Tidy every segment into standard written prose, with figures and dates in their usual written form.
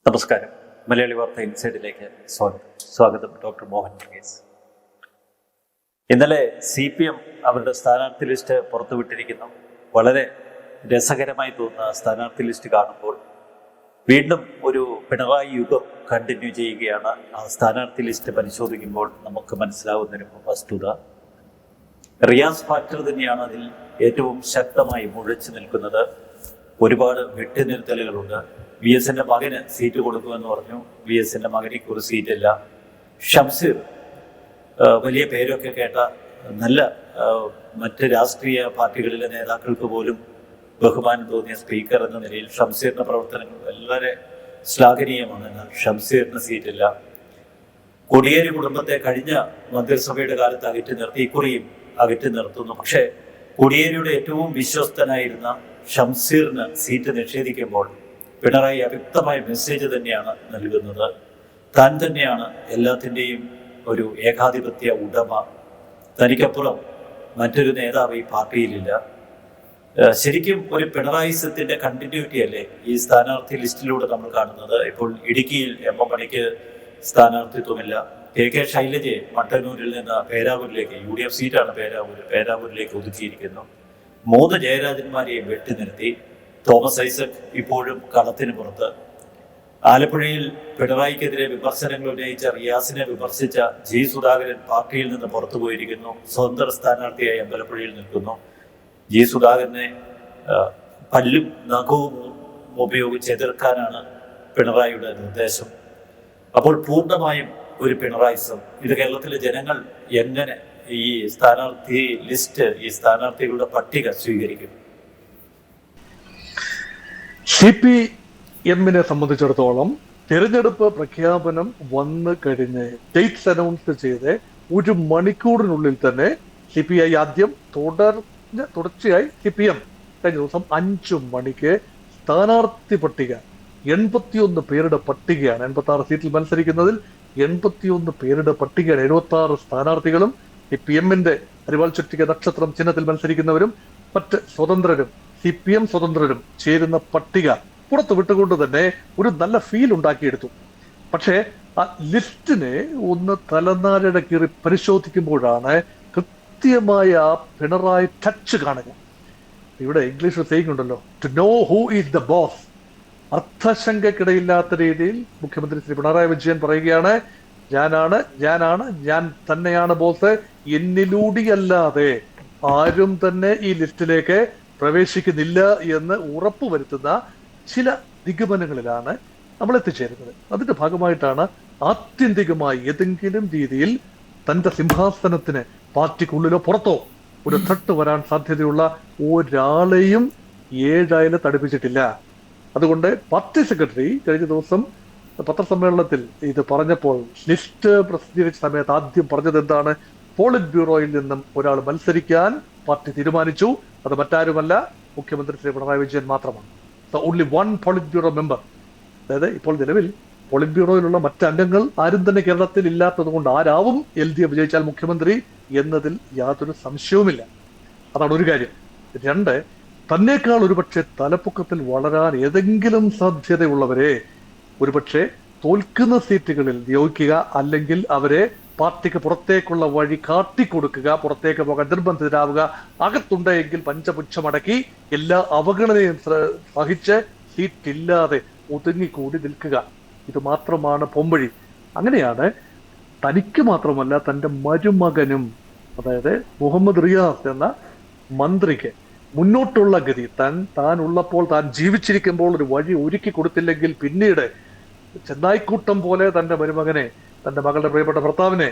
നമസ്കാരം. മലയാളി വാർത്ത ഇൻസൈഡിലേക്ക് സ്വാഗതം. ഡോക്ടർ മോഹൻ വർഗീസ്. ഇന്നലെ CPM അവരുടെ സ്ഥാനാർത്ഥി ലിസ്റ്റ് പുറത്തുവിട്ടിരിക്കുന്നു. വളരെ രസകരമായി തോന്നുന്ന സ്ഥാനാർത്ഥി ലിസ്റ്റ് കാണുമ്പോൾ വീണ്ടും ഒരു പിണറായി യുഗം കണ്ടിന്യൂ ചെയ്യുകയാണ്. ആ സ്ഥാനാർത്ഥി ലിസ്റ്റ് പരിശോധിക്കുമ്പോൾ നമുക്ക് മനസ്സിലാവുന്നൊരു വസ്തുത, റിയാസ് ഫാക്ടർ തന്നെയാണ് അതിൽ ഏറ്റവും ശക്തമായി മുഴച്ചു നിൽക്കുന്നത്. ഒരുപാട് വെട്ടിനിർത്തലുകളുണ്ട്. VSന്റെ മകന് സീറ്റ് കൊടുക്കുമെന്ന് പറഞ്ഞു. VSന്റെ മകന് ഒരു സീറ്റില്ല. ഷംസീർ, വലിയ പേരൊക്കെ കേട്ട നല്ല മറ്റ് രാഷ്ട്രീയ പാർട്ടികളിലെ നേതാക്കൾക്ക് പോലും ബഹുമാനം തോന്നിയ സ്പീക്കർ എന്ന നിലയിൽ ഷംസീറിന്റെ പ്രവർത്തനങ്ങൾ വളരെ ശ്ലാഘനീയമാണ്. എന്നാൽ ഷംസീറിന് സീറ്റില്ല. കോടിയേരി കുടുംബത്തെ കഴിഞ്ഞ മന്ത്രിസഭയുടെ കാലത്ത് അകറ്റി നിർത്തി, ഇക്കുറിയും അകറ്റി നിർത്തുന്നു. പക്ഷേ കോടിയേരിയുടെ ഏറ്റവും വിശ്വസ്തനായിരുന്ന ഷംസീറിന് സീറ്റ് നിഷേധിക്കുമ്പോൾ പിണറായി അവ്യക്തമായ മെസ്സേജ് തന്നെയാണ് നൽകുന്നത്. താൻ തന്നെയാണ് എല്ലാത്തിൻ്റെയും ഒരു ഏകാധിപത്യ ഉടമ. തനിക്കപ്പുറം മറ്റൊരു നേതാവ് ഈ പാർട്ടിയിലില്ല. ശരിക്കും ഒരു പിണറായിസത്തിന്റെ കണ്ടിന്യൂറ്റി അല്ലേ ഈ സ്ഥാനാർത്ഥി ലിസ്റ്റിലൂടെ നമ്മൾ കാണുന്നത്. ഇപ്പോൾ ഇടുക്കിയിൽ M M മണിക്ക് സ്ഥാനാർത്ഥിത്വമില്ല. KK ശൈലജയെ മട്ടന്നൂരിൽ നിന്ന് പേരാവൂരിലേക്ക്, UDF സീറ്റാണ് പേരാവൂരിലേക്ക് ഒതുക്കിയിരിക്കുന്നു. 3 ജയരാജന്മാരെയും വെട്ടിനിർത്തി. തോമസ് ഐസക് ഇപ്പോഴും കളത്തിന് പുറത്ത്. ആലപ്പുഴയിൽ പിണറായിക്കെതിരെ വിമർശനങ്ങൾ ഉന്നയിച്ച റിയാസിനെ വിമർശിച്ച G. സുധാകരൻ പാർട്ടിയിൽ നിന്ന് പുറത്തു പോയിരിക്കുന്നു. സ്വതന്ത്ര സ്ഥാനാർത്ഥിയായി അമ്പലപ്പുഴയിൽ നിൽക്കുന്നു. G. സുധാകരനെ പല്ലും നഖവും ഉപയോഗിച്ച് എതിർക്കാനാണ് പിണറായിയുടെ നിർദ്ദേശം. അപ്പോൾ പൂർണ്ണമായും ഒരു പിണറായിസം. ഇത് കേരളത്തിലെ ജനങ്ങൾ എങ്ങനെ ഈ സ്ഥാനാർത്ഥി ലിസ്റ്റ്, ഈ സ്ഥാനാർത്ഥികളുടെ പട്ടിക സ്വീകരിക്കും? CPM-നെ സംബന്ധിച്ചിടത്തോളം തിരഞ്ഞെടുപ്പ് പ്രഖ്യാപനം വന്നു കഴിഞ്ഞ് ഡേറ്റ്സ് അനൗൺസ് ചെയ്ത് 1 മണിക്കൂറിനുള്ളിൽ തന്നെ CPI ആദ്യം തുടർച്ചയായി CPM കഴിഞ്ഞ ദിവസം 5 മണിക്ക് സ്ഥാനാർത്ഥി പട്ടിക 81 പേരുടെ പട്ടികയാണ്. 86 സീറ്റിൽ മത്സരിക്കുന്നതിൽ 81 പേരുടെ പട്ടികയാണ്. 76 സ്ഥാനാർത്ഥികളും CPM-ന്റെ അരിവാൾ ചുറ്റിക നക്ഷത്രം ചിഹ്നത്തിൽ മത്സരിക്കുന്നവരും മറ്റ് സ്വതന്ത്രരും CPM സ്വതന്ത്രരും ചേരുന്ന പട്ടിക പുറത്തു വിട്ടുകൊണ്ട് തന്നെ ഒരു നല്ല ഫീൽ ഉണ്ടാക്കിയെടുത്തു. പക്ഷേ ആ ലിസ്റ്റിനെ ഒന്ന് തലനാരിഴ കീറി പരിശോധിക്കുമ്പോഴാണ് കൃത്യമായ ആ പിണറായി ടച്ച് കാണുക. ഇവിടെ ഇംഗ്ലീഷ് സേയിങ്ങുണ്ടല്ലോ, to know who is the boss. അർത്ഥശങ്കക്കിടയില്ലാത്ത രീതിയിൽ മുഖ്യമന്ത്രി ശ്രീ പിണറായി വിജയൻ പറയുകയാണ്, ഞാൻ തന്നെയാണ് ബോസ്. എന്നിലൂടെയല്ലാതെ ആരും തന്നെ ഈ ലിസ്റ്റിലേക്ക് പ്രവേശിക്കുന്നില്ല എന്ന് ഉറപ്പുവരുത്തുന്ന ചില നിഗമനങ്ങളിലാണ് നമ്മൾ എത്തിച്ചേരുന്നത്. അതിന്റെ ഭാഗമായിട്ടാണ് ആത്യന്തികമായി ഏതെങ്കിലും രീതിയിൽ തന്റെ സിംഹാസനത്തിന് പാർട്ടിക്കുള്ളിലോ പുറത്തോ ഒരു തട്ട് വരാൻ സാധ്യതയുള്ള ഒരാളെയും 7 അയല തടുപ്പിച്ചിട്ടില്ല. അതുകൊണ്ട് പാർട്ടി സെക്രട്ടറി കഴിഞ്ഞ ദിവസം പത്രസമ്മേളനത്തിൽ ഇത് പറഞ്ഞപ്പോൾ, ലിസ്റ്റ് പ്രസിദ്ധീകരിച്ച സമയത്ത് ആദ്യം പറഞ്ഞത് എന്താണ്? പോളിറ്റ് ബ്യൂറോയിൽ നിന്നും ഒരാൾ മത്സരിക്കാൻ പാർട്ടി തീരുമാനിച്ചു. അത് മറ്റാരുമല്ല, മുഖ്യമന്ത്രി ശ്രീ പിണറായി വിജയൻ മാത്രമാണ്. Only 1 polit bureau member. അതായത് ഇപ്പോൾ നിലവിൽ പോളിറ്റ് ബ്യൂറോയിലുള്ള മറ്റ് അംഗങ്ങൾ ആരും തന്നെ കേരളത്തിൽ ഇല്ലാത്തത് കൊണ്ട് ആരാവും LDF വിജയിച്ചാൽ മുഖ്യമന്ത്രി എന്നതിൽ യാതൊരു സംശയവുമില്ല. അതാണ് ഒരു കാര്യം. 2, തന്നേക്കാൾ ഒരുപക്ഷെ തലപ്പൊക്കത്തിൽ വളരാൻ ഏതെങ്കിലും സാധ്യതയുള്ളവരെ ഒരുപക്ഷെ തോൽക്കുന്ന സീറ്റുകളിൽ നിയോഗിക്കുക, അല്ലെങ്കിൽ അവരെ പാർട്ടിക്ക് പുറത്തേക്കുള്ള വഴി കാട്ടിക്കൊടുക്കുക, പുറത്തേക്ക് പോകാൻ നിർബന്ധിതരാവുക, അകത്തുണ്ടെങ്കിൽ പഞ്ചപുച്ഛമടക്കി എല്ലാ അവഗണനയും സഹിച്ച് സീറ്റില്ലാതെ ഒതുങ്ങിക്കൂടി നിൽക്കുക. ഇത് മാത്രമാണ് പോംവഴി. അങ്ങനെയാണ് തനിക്ക് മാത്രമല്ല തൻ്റെ മരുമകനും, അതായത് മുഹമ്മദ് റിയാസ് എന്ന മന്ത്രിക്ക് മുന്നോട്ടുള്ള ഗതി, താൻ ഉള്ളപ്പോൾ, താൻ ജീവിച്ചിരിക്കുമ്പോൾ ഒരു വഴി ഒരുക്കി കൊടുത്തില്ലെങ്കിൽ പിന്നീട് ചെന്നായിക്കൂട്ടം പോലെ തൻ്റെ മരുമകനെ, തൻ്റെ മകളുടെ പ്രിയപ്പെട്ട ഭർത്താവിനെ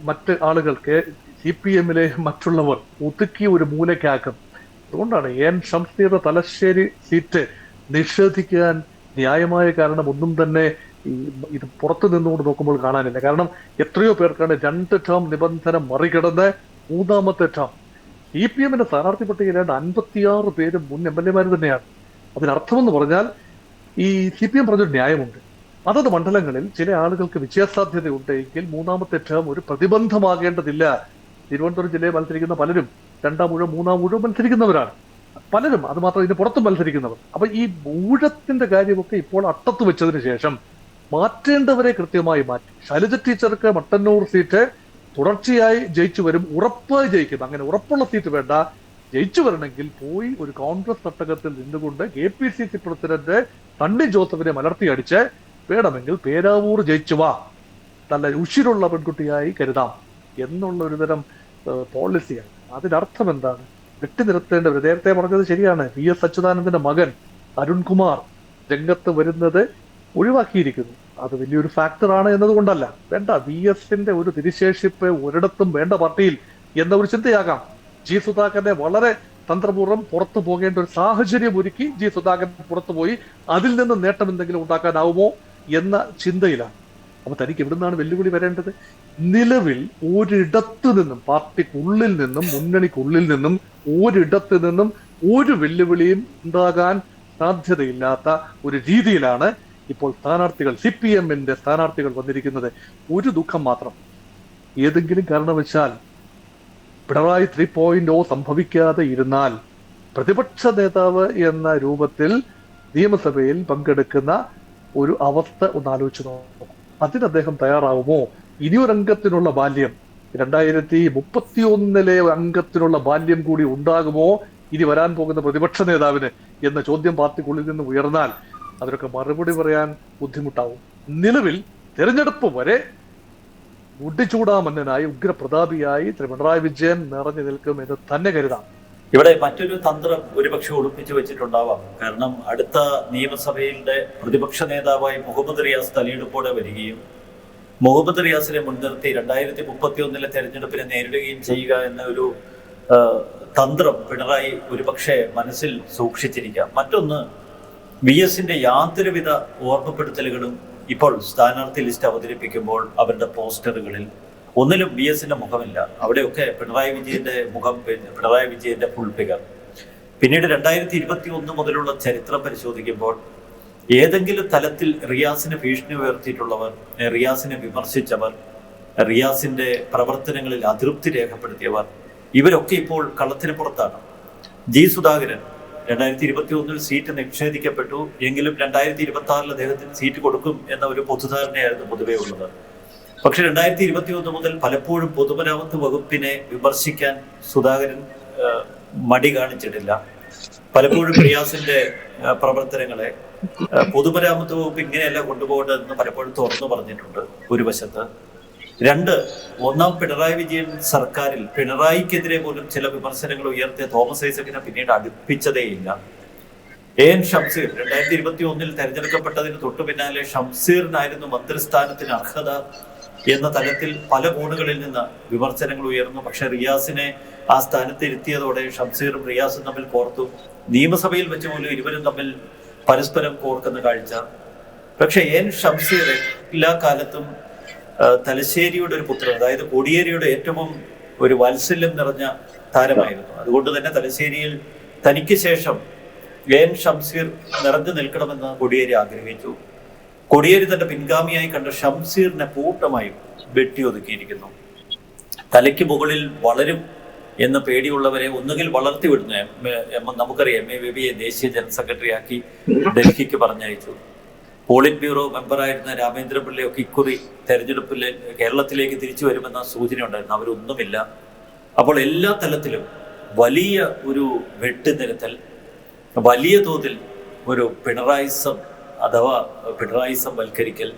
മറ്റ് ആളുകൾക്ക് CPM-ലെ മറ്റുള്ളവർ ഒതുക്കി ഒരു മൂലയ്ക്കാക്കും. അതുകൊണ്ടാണ് ഷംസീറിന്റെ തലശ്ശേരി സീറ്റ് നിഷേധിക്കാൻ ന്യായമായ കാരണം ഒന്നും തന്നെ ഇത് പുറത്തു നിന്നുകൊണ്ട് നോക്കുമ്പോൾ കാണാനില്ല. കാരണം എത്രയോ പേർക്കാണ് 2 ടേം നിബന്ധന മറികടന്ന് 3ാമത്തെ ടേം. CPM-ന്റെ സ്ഥാനാർത്ഥി പട്ടികയിലാണ്ട് 56 പേരും മുൻ MLA-മാർ തന്നെയാണ്. അതിനർത്ഥമെന്ന് പറഞ്ഞാൽ ഈ CPM പറഞ്ഞൊരു ന്യായമുണ്ട്. അതത് മണ്ഡലങ്ങളിൽ ചില ആളുകൾക്ക് വിജയസാധ്യത ഉണ്ടെങ്കിൽ 3ാമത്തെ ടേം ഒരു പ്രതിബന്ധമാകേണ്ടതില്ല. തിരുവനന്തപുരം ജില്ലയിൽ മത്സരിക്കുന്ന പലരും 2ാം ഊഴം 3ാം ഊഴം മത്സരിക്കുന്നവരാണ്. പലരും, അത് മാത്രം ഇതിന് പുറത്ത് മത്സരിക്കുന്നവർ. അപ്പൊ ഈ ഊഴത്തിന്റെ കാര്യമൊക്കെ ഇപ്പോൾ അട്ടത്ത് വെച്ചതിന് ശേഷം മാറ്റേണ്ടവരെ കൃത്യമായി മാറ്റി. ശൈലജ ടീച്ചർക്ക് മട്ടന്നൂർ സീറ്റ് തുടർച്ചയായി ജയിച്ചു വരും, ഉറപ്പായി ജയിക്കും. അങ്ങനെ ഉറപ്പുള്ള സീറ്റ് വേണ്ട, ജയിച്ചു വരണമെങ്കിൽ പോയി ഒരു കോൺഗ്രസ് തട്ടകത്തിൽ നിന്നുകൊണ്ട് KPCC പ്രസിഡന്റ് തണ്ണി ജോസഫിനെ മലർത്തി അടിച്ച് വേണമെങ്കിൽ പേരാവൂർ ജയിച്ചു വാ, നല്ല ഉശിരുള്ള പെൺകുട്ടിയായി കരുതാം എന്നുള്ള ഒരു തരം പോളിസിയാണ്. അതിനർത്ഥം എന്താണ്? വെട്ടിനിർത്തേണ്ടവർ, നേരത്തെ പറഞ്ഞത് ശരിയാണ്, VS അച്യുതാനന്ദന്റെ മകൻ അരുൺകുമാർ രംഗത്ത് വരുന്നത് ഒഴിവാക്കിയിരിക്കുന്നു. അത് വലിയൊരു ഫാക്ടറാണ് എന്നതുകൊണ്ടല്ല. വേണ്ട, VSന്റെ ഒരു തിരിശേഷിപ്പ് ഒരിടത്തും വേണ്ട പാർട്ടിയിൽ എന്ന ഒരു ചിന്തയാകാം. സുധാകരനെ വളരെ തന്ത്രപൂർവ്വം പുറത്തു പോകേണ്ട ഒരു സാഹചര്യം ഒരുക്കി സുധാകരൻ പുറത്തുപോയി അതിൽ നിന്ന് നേട്ടം എന്തെങ്കിലും ഉണ്ടാക്കാനാവുമോ എന്ന ചിന്തയിലാണ്. അപ്പൊ തനിക്ക് എവിടുന്നാണ് വെല്ലുവിളി വരേണ്ടത്? നിലവിൽ ഒരിടത്തു നിന്നും, പാർട്ടിക്കുള്ളിൽ നിന്നും മുന്നണിക്കുള്ളിൽ നിന്നും ഒരിടത്തു നിന്നും ഒരു വെല്ലുവിളിയും ഉണ്ടാകാൻ സാധ്യതയില്ലാത്ത ഒരു രീതിയിലാണ് ഇപ്പോൾ സ്ഥാനാർത്ഥികൾ, CPMന്റെ സ്ഥാനാർത്ഥികൾ വന്നിരിക്കുന്നത്. ഒരു ദുഃഖം മാത്രം, ഏതെങ്കിലും കാരണവശാൽ പിണറായി 3.0 സംഭവിക്കാതെ ഇരുന്നാൽ പ്രതിപക്ഷ നേതാവ് എന്ന രൂപത്തിൽ നിയമസഭയിൽ പങ്കെടുക്കുന്ന ഒരു അവസ്ഥ ഒന്ന് ആലോചിച്ച് നോക്കും. അതിന് അദ്ദേഹം തയ്യാറാവുമോ? ഇനിയൊരു അംഗത്തിനുള്ള ബാല്യം, 2031 അംഗത്തിനുള്ള ബാല്യം കൂടി ഉണ്ടാകുമോ ഇനി വരാൻ പോകുന്ന പ്രതിപക്ഷ നേതാവിന് എന്ന ചോദ്യം പാർട്ടിക്കുള്ളിൽ നിന്ന് ഉയർന്നാൽ അതിനൊക്കെ മറുപടി പറയാൻ ബുദ്ധിമുട്ടാവും. നിലവിൽ തെരഞ്ഞെടുപ്പ് വരെ മുടിചൂടാമന്നനായി ഉഗ്രപ്രതാപിയായി പിണറായി വിജയൻ നിറഞ്ഞു നിൽക്കും എന്ന് തന്നെ കരുതാം. ഇവിടെ മറ്റൊരു തന്ത്രം ഒരുപക്ഷെ ഒളിപ്പിച്ചു വെച്ചിട്ടുണ്ടാവാം. കാരണം അടുത്ത നിയമസഭയുടെ പ്രതിപക്ഷ നേതാവായി മുഹമ്മദ് റിയാസ് തെരഞ്ഞെടുപ്പോടെ വരികയും മുഹമ്മദ് റിയാസിനെ മുൻനിർത്തി 2031 തെരഞ്ഞെടുപ്പിനെ നേരിടുകയും ചെയ്യുക എന്ന ഒരു തന്ത്രം പിണറായി ഒരുപക്ഷെ മനസ്സിൽ സൂക്ഷിച്ചിരിക്കാം. മറ്റൊന്ന്, VSന്റെ യാതൊരുവിധ ഓർമ്മപ്പെടുത്തലുകളും ഇപ്പോൾ സ്ഥാനാർത്ഥി ലിസ്റ്റ് അവതരിപ്പിക്കുമ്പോൾ അവരുടെ പോസ്റ്ററുകളിൽ ഒന്നിലും VSന്റെ മുഖമില്ല. അവിടെയൊക്കെ പിണറായി വിജയന്റെ മുഖം, പിണറായി വിജയന്റെ ഫുൾ ഫിഗർ. പിന്നീട് 2021 മുതലുള്ള ചരിത്രം പരിശോധിക്കുമ്പോൾ ഏതെങ്കിലും തലത്തിൽ റിയാസിന് ഭീഷണി ഉയർത്തിയിട്ടുള്ളവർ, റിയാസിനെ വിമർശിച്ചവർ, റിയാസിന്റെ പ്രവർത്തനങ്ങളിൽ അതൃപ്തി രേഖപ്പെടുത്തിയവർ, ഇവരൊക്കെ ഇപ്പോൾ കളത്തിന് പുറത്താണ്. സുധാകരൻ 2021 സീറ്റ് നിഷേധിക്കപ്പെട്ടു എങ്കിലും 2026 അദ്ദേഹത്തിന് സീറ്റ് കൊടുക്കും എന്ന ഒരു പൊതുധാരണയായിരുന്നു പൊതുവെ ഉള്ളത്. പക്ഷെ 2021 മുതൽ പലപ്പോഴും പൊതുമരാമത്ത് വകുപ്പിനെ വിമർശിക്കാൻ സുധാകരൻ മടി കാണിച്ചിട്ടില്ല. പലപ്പോഴും റിയാസിന്റെ പ്രവർത്തനങ്ങളെ പൊതുമരാമത്ത് വകുപ്പ് ഇങ്ങനെയല്ല കൊണ്ടുപോകേണ്ടതെന്ന് പലപ്പോഴും തുറന്നു പറഞ്ഞിട്ടുണ്ട് ഒരു വശത്ത്. ഒന്നാം പിണറായി വിജയൻ സർക്കാരിൽ പിണറായിക്കെതിരെ പോലും ചില വിമർശനങ്ങൾ ഉയർത്തിയ തോമസ് ഐസക്കിനെ പിന്നീട് അടുപ്പിച്ചതേയില്ല. AN ഷംസീർ 2021 തെരഞ്ഞെടുക്കപ്പെട്ടതിന് തൊട്ടു പിന്നാലെ ഷംസീറിനായിരുന്നു മന്ത്രിസ്ഥാനത്തിന് അർഹത എന്ന തലത്തിൽ പല കോണുകളിൽ നിന്ന് വിമർശനങ്ങൾ ഉയർന്നു. പക്ഷെ റിയാസിനെ ആ സ്ഥാനത്ത് ഇരുത്തിയതോടെ ഷംസീറും റിയാസും തമ്മിൽ കോർത്തു. നിയമസഭയിൽ വെച്ച് പോലും ഇരുവരും തമ്മിൽ പരസ്പരം കോർക്കുന്ന കാഴ്ച. പക്ഷെ AN ഷംസീർ എല്ലാ കാലത്തും തലശ്ശേരിയുടെ ഒരു പുത്രൻ, അതായത് കോടിയേരിയുടെ ഏറ്റവും ഒരു വാത്സല്യം നിറഞ്ഞ താരമായിരുന്നു. അതുകൊണ്ട് തന്നെ തലശ്ശേരിയിൽ തനിക്ക് ശേഷം AN ഷംസീർ നിറഞ്ഞു നിൽക്കണമെന്ന് കോടിയേരി ആഗ്രഹിച്ചു. കോടിയേരി തന്റെ പിൻഗാമിയായി കണ്ട ഷംസീറിനെ പൂർണ്ണമായും വെട്ടിയൊതുക്കിയിരിക്കുന്നു. തലയ്ക്ക് മുകളിൽ വളരും എന്ന പേടിയുള്ളവരെ ഒന്നുകിൽ വളർത്തി വിടുന്നു. നമുക്കറിയാം, MABയെ ദേശീയ ജനറൽ സെക്രട്ടറിയാക്കി ഡൽഹിക്ക് പറഞ്ഞയച്ചു. പോളിറ്റ് ബ്യൂറോ മെമ്പറായിരുന്ന രാമേന്ദ്രപിള്ളയൊക്കെ ഇക്കുറി തെരഞ്ഞെടുപ്പിൽ കേരളത്തിലേക്ക് തിരിച്ചു വരുമെന്ന സൂചന ഉണ്ടായിരുന്നു. അവരൊന്നുമില്ല. അപ്പോൾ എല്ലാ തലത്തിലും വലിയ ഒരു വെട്ടുനിരത്തൽ, വലിയ തോതിൽ ഒരു പിണറായിസം അഥവാ പിണറായിസം വൽക്കരിക്കൽ,